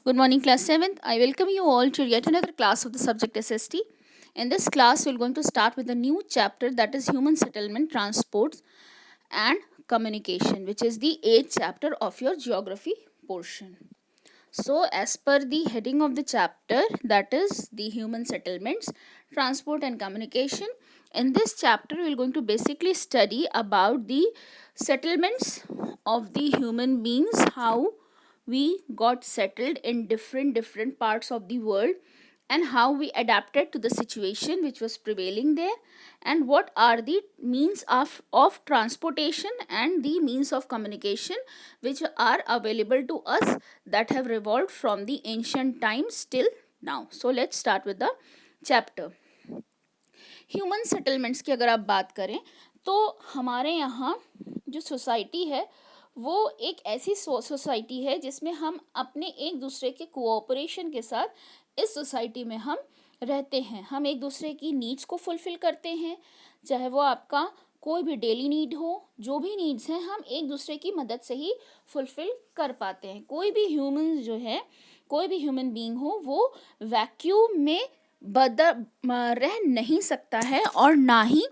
Good morning, class 7th. I welcome you all to yet another class of the subject SST. In this class, we're going to start with a new chapter, that is Human Settlement, Transports and Communication, which is the 8th chapter of your geography portion. So, as per the heading of the chapter, that is the Human Settlements, Transport and Communication, in this chapter, we're going to basically study about the settlements of the human beings, how we got settled in different parts of the world, and how we adapted to the situation which was prevailing there, and what are the means of transportation and the means of communication which are available to us, that have revolved from the ancient times till now. So let's start with the chapter. Human settlements की अगर आप बात करें तो हमारे यहाँ जो society है वो एक ऐसी सोसाइटी है जिसमें हम अपने एक दूसरे के कोऑपरेशन के साथ इस सोसाइटी में हम रहते हैं. हम एक दूसरे की नीड्स को फुलफ़िल करते हैं, चाहे वो आपका कोई भी डेली नीड हो, जो भी नीड्स हैं हम एक दूसरे की मदद से ही फुलफ़िल कर पाते हैं. कोई भी ह्यूमन बीइंग हो वो वैक्यूम में रह नहीं सकता है और ना ही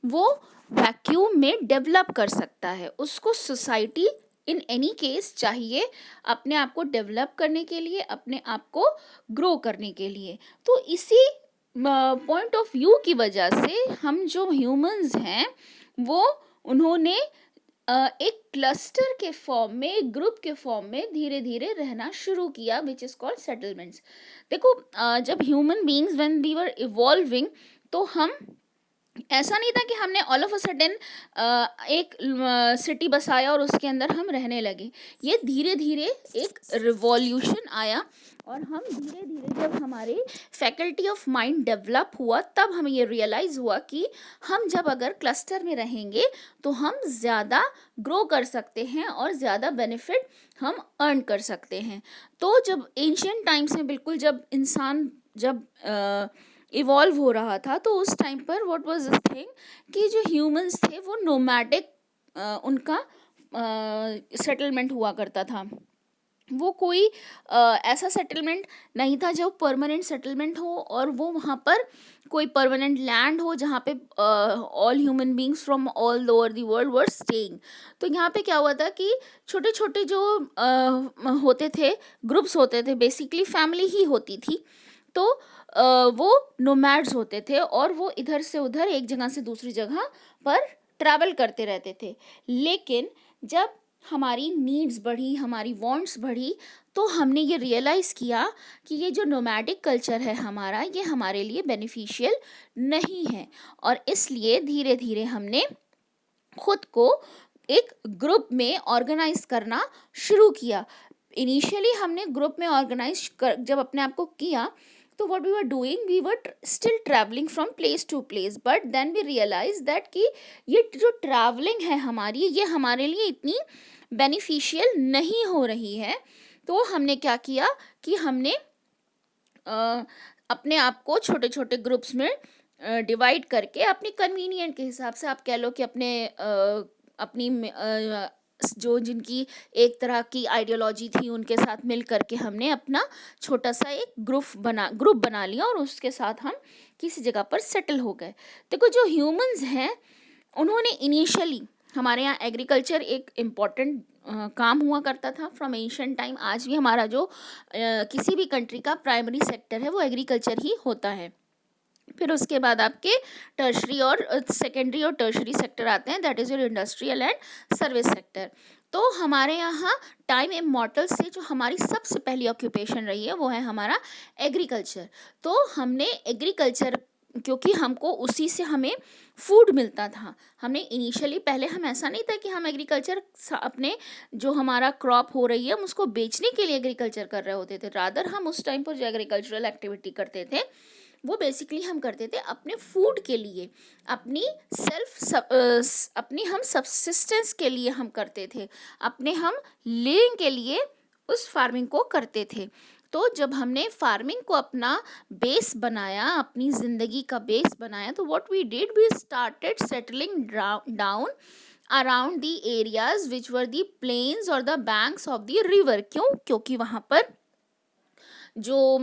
वो वैक्यूम में डेवलप कर सकता है. उसको सोसाइटी इन एनी केस चाहिए अपने आप को डेवलप करने के लिए, अपने आप को ग्रो करने के लिए. तो इसी पॉइंट ऑफ व्यू की वजह से हम जो ह्यूमंस हैं वो उन्होंने एक क्लस्टर के फॉर्म में, एक ग्रुप के फॉर्म में धीरे धीरे रहना शुरू किया, विच इज़ कॉल्ड सेटलमेंट्स. देखो, जब human beings when we were evolving, तो हम ऐसा नहीं था कि हमने ऑल ऑफ अ सडन एक सिटी बसाया और उसके अंदर हम रहने लगे. ये धीरे धीरे एक रिवॉल्यूशन आया और हम धीरे धीरे जब हमारे फैकल्टी ऑफ माइंड डेवलप हुआ तब हमें ये रियलाइज़ हुआ कि हम जब अगर क्लस्टर में रहेंगे तो हम ज़्यादा ग्रो कर सकते हैं और ज़्यादा बेनिफिट हम अर्न कर सकते हैं. तो जब एंशियंट टाइम्स में बिल्कुल जब इंसान इवॉल्व हो रहा था तो उस टाइम पर व्हाट वाज दिस थिंग कि जो ह्यूमंस थे वो नोमैडिक उनका सेटलमेंट हुआ करता था. वो कोई ऐसा सेटलमेंट नहीं था जो परमानेंट सेटलमेंट हो और वो वहाँ पर कोई परमानेंट लैंड हो जहाँ पे all human beings from all over the world were staying. तो यहाँ पे क्या हुआ था कि छोटे छोटे जो होते थे, ग्रुप्स होते थे, बेसिकली फैमिली ही होती थी. तो वो नोमैड्स होते थे और वो इधर से उधर एक जगह से दूसरी जगह पर ट्रैवल करते रहते थे. लेकिन जब हमारी नीड्स बढ़ी, हमारी वांट्स बढ़ी, तो हमने ये रियलाइज़ किया कि ये जो नोमैडिक कल्चर है हमारा, ये हमारे लिए बेनिफिशियल नहीं है. और इसलिए धीरे धीरे हमने खुद को एक ग्रुप में ऑर्गेनाइज करना शुरू किया. इनिशियली हमने ग्रुप में ऑर्गेनाइज जब अपने आप को किया तो what we were doing, we were still traveling from place to place, but then we realized that कि ये जो traveling है हमारी, ये हमारे लिए इतनी beneficial नहीं हो रही है. तो हमने क्या किया कि हमने अपने आप को छोटे छोटे ग्रुप्स में डिवाइड करके अपनी कन्वीनियंट के हिसाब से, आप कह लो कि अपनी जो जिनकी एक तरह की आइडियोलॉजी थी उनके साथ मिल करके हमने अपना छोटा सा एक ग्रुप बना लिया और उसके साथ हम किसी जगह पर सेटल हो गए. देखो, जो ह्यूमंस हैं उन्होंने इनिशियली, हमारे यहाँ एग्रीकल्चर एक इम्पॉर्टेंट काम हुआ करता था फ्रॉम एंशिएंट टाइम. आज भी हमारा जो किसी भी कंट्री का प्राइमरी सेक्टर है वो एग्रीकल्चर ही होता है. फिर उसके बाद आपके टर्शरी और सेकेंडरी और टर्शरी सेक्टर आते हैं, that is your industrial and service sector. तो हमारे यहाँ टाइम इमॉर्टल से जो हमारी सबसे पहली ऑक्यूपेशन रही है वो है हमारा एग्रीकल्चर. तो हमने एग्रीकल्चर, क्योंकि हमको उसी से हमें फूड मिलता था, हमने इनिशियली पहले हम ऐसा नहीं था कि हम एग्रीकल्चर अपने जो हमारा क्रॉप हो रही है हम उसको बेचने के लिए एग्रीकल्चर कर रहे होते थे. रादर हम उस टाइम पर जो एग्रीकल्चरल एक्टिविटी करते थे वो बेसिकली हम करते थे अपने फूड के लिए, अपनी हम सब्सिस्टेंस के लिए हम करते थे, अपने हम लिविंग के लिए उस फार्मिंग को करते थे. तो जब हमने फार्मिंग को अपना बेस बनाया, अपनी ज़िंदगी का बेस बनाया, तो what we did, we started settling down around the areas which were the plains और the banks of the river. क्यों? क्योंकि वहाँ पर जो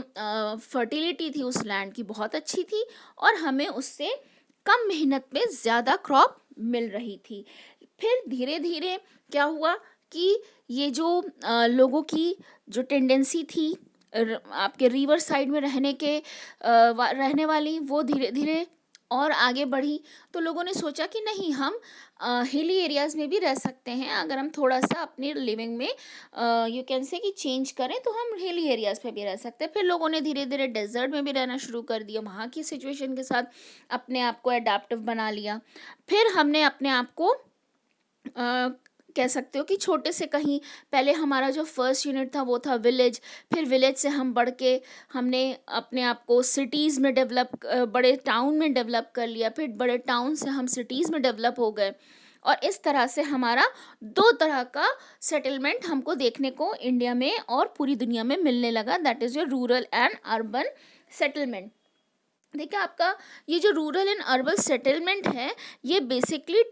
फर्टिलिटी थी उस लैंड की बहुत अच्छी थी और हमें उससे कम मेहनत में ज़्यादा क्रॉप मिल रही थी। फिर धीरे धीरे क्या हुआ कि ये जो लोगों की जो टेंडेंसी थी आपके रिवर साइड में रहने वाली, वो धीरे धीरे और आगे बढ़ी। तो लोगों ने सोचा कि नहीं, हम हिली एरियाज़ में भी रह सकते हैं। अगर हम थोड़ा सा अपनी लिविंग में यू कैन से कि चेंज करें तो हम हिली एरियाज़ पे भी रह सकते हैं। फिर लोगों ने धीरे धीरे डेजर्ट में भी रहना शुरू कर दिया, वहाँ की सिचुएशन के साथ अपने आप को एडाप्टिव बना लिया। फिर हमने अपने आप को कह सकते हो कि छोटे से कहीं, पहले हमारा जो फर्स्ट यूनिट था वो था विलेज, फिर विलेज से हम बढ़ के हमने अपने आप को सिटीज़ में बड़े टाउन में डेवलप कर लिया, फिर बड़े टाउन से हम सिटीज़ में डेवलप हो गए। और इस तरह से हमारा दो तरह का सेटलमेंट हमको देखने को इंडिया में और पूरी दुनिया में मिलने लगा, that is your rural and urban settlement. देखिए, आपका ये जो रूरल एंड अर्बन सेटलमेंट है, ये बेसिकली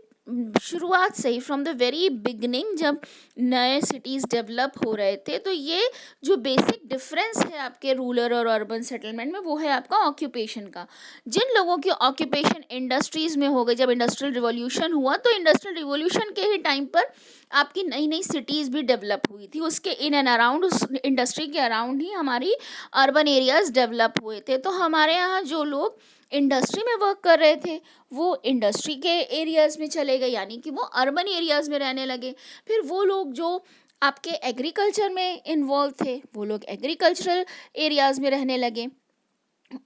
शुरुआत से ही फ्रॉम द वेरी बिगनिंग, जब नए सिटीज़ डेवलप हो रहे थे, तो ये जो बेसिक डिफरेंस है आपके रूरल और अर्बन सेटलमेंट में, वो है आपका ऑक्यूपेशन का। जिन लोगों की ऑक्यूपेशन इंडस्ट्रीज़ में हो गई, जब इंडस्ट्रियल रिवॉल्यूशन हुआ, तो इंडस्ट्रियल रिवॉल्यूशन के ही टाइम पर आपकी नई नई सिटीज़ भी डेवलप हुई थी। उसके इन एंड अराउंड, उस इंडस्ट्री के अराउंड ही हमारी अर्बन एरियाज़ डेवलप हुए थे। तो हमारे यहाँ जो लोग इंडस्ट्री में वर्क कर रहे थे, वो इंडस्ट्री के एरियाज़ में चले गए, यानी कि वो अर्बन एरियाज़ में रहने लगे। फिर वो लोग जो आपके एग्रीकल्चर में इन्वॉल्व थे, वो लोग एग्रीकल्चरल एरियाज़ में रहने लगे।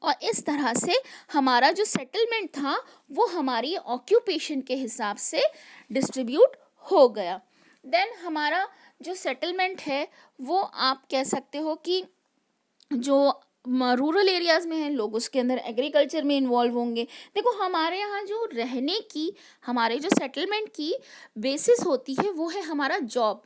और इस तरह से हमारा जो सेटलमेंट था वो हमारी ऑक्यूपेशन के हिसाब से डिस्ट्रीब्यूट हो गया। देन हमारा जो सेटलमेंट है वो आप कह सकते हो कि जो रूरल एरियाज़ में हैं लोग, उसके अंदर एग्रीकल्चर में इन्वॉल्व होंगे। देखो, हमारे यहाँ जो रहने की, हमारे जो सेटलमेंट की बेसिस होती है वो है हमारा जॉब।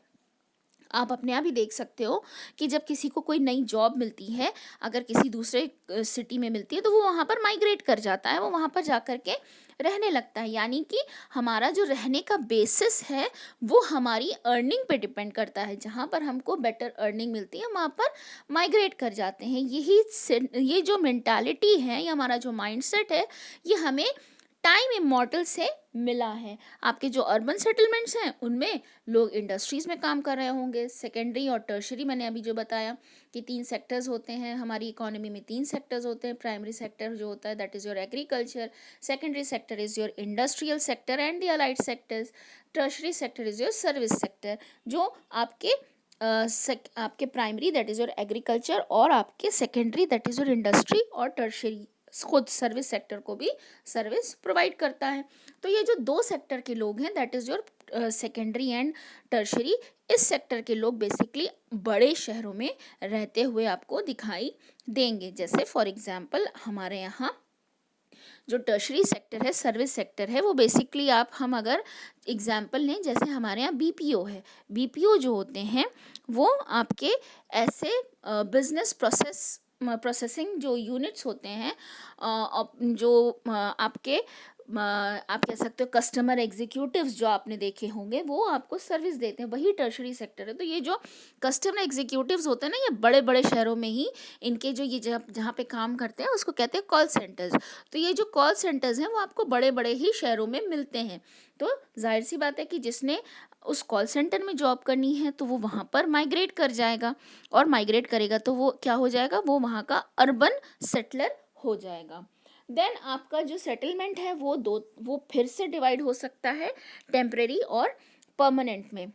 आप अपने आप ही देख सकते हो कि जब किसी को कोई नई जॉब मिलती है, अगर किसी दूसरे सिटी में मिलती है, तो वो वहाँ पर माइग्रेट कर जाता है, वो वहाँ पर जा कर के रहने लगता है। यानी कि हमारा जो रहने का बेसिस है वो हमारी अर्निंग पे डिपेंड करता है। जहाँ पर हमको बेटर अर्निंग मिलती है वहाँ पर माइग्रेट कर जाते हैं। ये जो मेंटालिटी है, ये हमारा जो माइंडसेट है, ये हमें टाइम इमॉर्टल से मिला है। आपके जो अर्बन सेटलमेंट्स हैं उनमें लोग इंडस्ट्रीज़ में काम कर रहे होंगे। सेकेंडरी और टर्शरी, मैंने अभी जो बताया कि 3 सेक्टर्स होते हैं हमारी इकोनॉमी में, 3 सेक्टर्स होते हैं। प्राइमरी सेक्टर जो होता है that is your agriculture, secondary sector is your industrial sector and the allied sectors, tertiary sector is your service sector. जो आपके primary that is your agriculture और आपके secondary that is your industry और tertiary खुद service sector को भी service provide करता है। तो ये जो 2 सेक्टर के लोग हैं that is your secondary and tertiary, इस सेक्टर के लोग बेसिकली बड़े शहरों में रहते हुए आपको दिखाई देंगे। जैसे फॉर एग्जांपल हमारे यहाँ जो टर्शरी सेक्टर है, सर्विस सेक्टर है, वो बेसिकली हम अगर एग्जांपल लें, जैसे हमारे यहाँ बीपीओ है। बीपीओ जो होते हैं वो आपके ऐसे बिजनेस प्रोसेसिंग जो यूनिट्स होते हैं, जो आपके आप कह सकते हो कस्टमर एग्जीक्यूटिव्स जो आपने देखे होंगे, वो आपको सर्विस देते हैं, वही टर्शरी सेक्टर है। तो ये जो कस्टमर एग्जीक्यूटिव्स होते हैं ना, ये बड़े बड़े शहरों में ही इनके जो ये जहाँ पे काम करते हैं उसको कहते हैं कॉल सेंटर्स। तो ये जो कॉल सेंटर्स हैं वो आपको बड़े बड़े ही शहरों में मिलते हैं। तो जाहिर सी बात है कि जिसने उस कॉल सेंटर में जॉब करनी है तो वो वहाँ पर माइग्रेट कर जाएगा, और माइग्रेट करेगा तो वो क्या हो जाएगा, वो वहाँ का अर्बन सेटलर हो जाएगा। देन आपका जो सेटलमेंट है वो फिर से डिवाइड हो सकता है टेम्परेरी और परमानेंट में।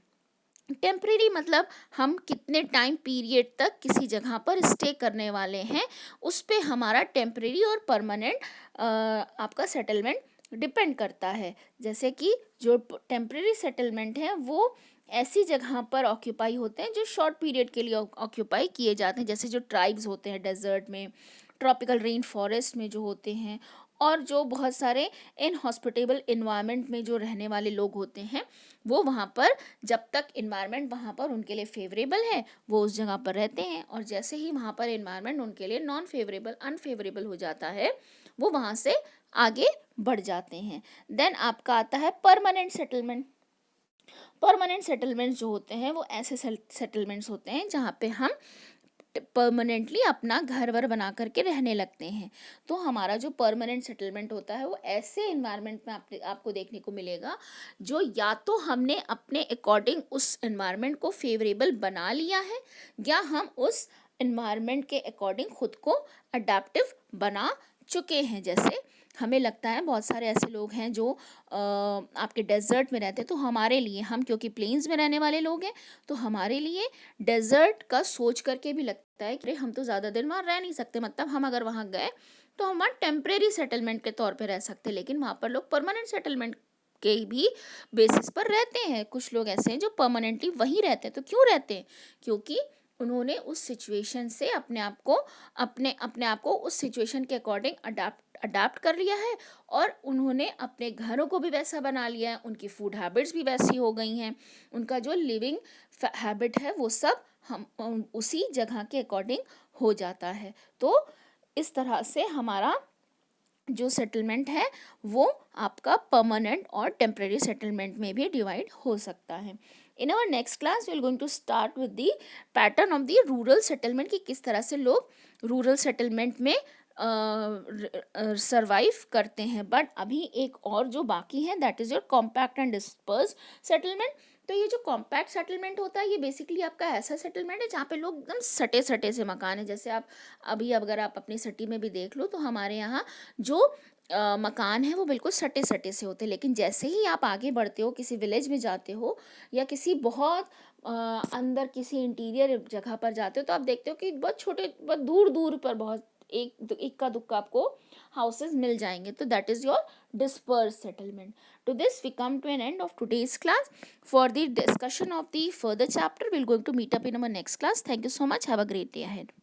टेम्परेरी मतलब हम कितने टाइम पीरियड तक किसी जगह पर स्टे करने वाले हैं, उस पे हमारा टेम्परेरी और परमानेंट आपका सेटलमेंट डिपेंड करता है। जैसे कि जो टेम्परेरी सेटलमेंट है वो ऐसी जगह पर ऑक्यूपाई होते हैं जो शॉर्ट पीरियड के लिए ऑक्यूपाई किए जाते हैं, जैसे जो ट्राइब्स होते हैं डेजर्ट में, ट्रॉपिकल रेन फॉरेस्ट में जो होते हैं, और जो बहुत सारे इनहॉस्पिटेबल इन्वायरमेंट में जो रहने वाले लोग होते हैं, वो वहाँ पर जब तक इन्वायरमेंट वहाँ पर उनके लिए फेवरेबल है वो उस जगह पर रहते हैं, और जैसे ही वहाँ पर इन्वायरमेंट उनके लिए नॉन फेवरेबल, अनफेवरेबल हो जाता है, वो वहाँ से आगे बढ़ जाते हैं। देन आपका आता है परमानेंट सेटलमेंट। परमानेंट सेटलमेंट्स जो होते हैं वो ऐसे सेटलमेंट्स होते हैं जहाँ पे हम परमानेंटली अपना घर वर बना करके रहने लगते हैं। तो हमारा जो परमानेंट सेटलमेंट होता है वो ऐसे इन्वायरमेंट में आपको देखने को मिलेगा जो या तो हमने अपने अकॉर्डिंग उस इन्वायरमेंट को फेवरेबल बना लिया है या हम उस इन्वायरमेंट के अकॉर्डिंग खुद को अडेप्टिव बना चुके हैं। जैसे हमें लगता है बहुत सारे ऐसे लोग हैं जो आपके डेजर्ट में रहते हैं, तो हमारे लिए, हम क्योंकि प्लेन्स में रहने वाले लोग हैं, तो हमारे लिए डेजर्ट का सोच करके भी लगता है कि हम तो ज़्यादा दिन वहाँ रह नहीं सकते, मतलब हम अगर वहाँ गए तो हम वहाँ टेम्परेरी सेटलमेंट के तौर पे रह सकते, लेकिन वहाँ पर लोग परमानेंट सेटलमेंट के भी बेसिस पर रहते हैं। कुछ लोग ऐसे हैं जो परमानेंटली वहीं रहते हैं। तो क्यों रहते हैं? क्योंकि उन्होंने उस सिचुएशन से अपने आप को उस सिचुएशन के अकॉर्डिंग अडाप्ट कर लिया है और उन्होंने अपने घरों को भी वैसा बना लिया है, उनकी फूड हैबिट्स भी वैसी हो गई हैं, उनका जो लिविंग हैबिट है वो सब हम उसी जगह के अकॉर्डिंग हो जाता है। तो इस तरह से हमारा जो सेटलमेंट है वो आपका परमानेंट और टेम्परेरी सेटलमेंट में भी डिवाइड हो सकता है। In our next class we are going to start with the pattern of the rural settlement, कि किस तरह से लोग रूरल सेटलमेंट में सरवाइव करते हैं। बट अभी एक और जो बाकी है that is your compact and disperse settlement. तो ये जो कॉम्पैक्ट सेटलमेंट होता है ये बेसिकली आपका ऐसा सेटलमेंट है जहाँ पे लोग एकदम सटे सटे से मकान है। जैसे आप अभी अगर आप अपनी सिटी में भी देख लो तो हमारे यहाँ जो मकान है वो बिल्कुल सटे सटे से होते हैं, लेकिन जैसे ही आप आगे बढ़ते हो, किसी विलेज में जाते हो या किसी बहुत अंदर किसी इंटीरियर जगह पर जाते हो, तो आप देखते हो कि बहुत छोटे, बहुत दूर दूर पर बहुत एक इक्का दुक्का आपको हाउसेस मिल जाएंगे। तो that is your disperse settlement. To this we come to an end of today's class. For the discussion of the further chapter we'll going to meet up in our next class. Thank you so much. Have a great day ahead.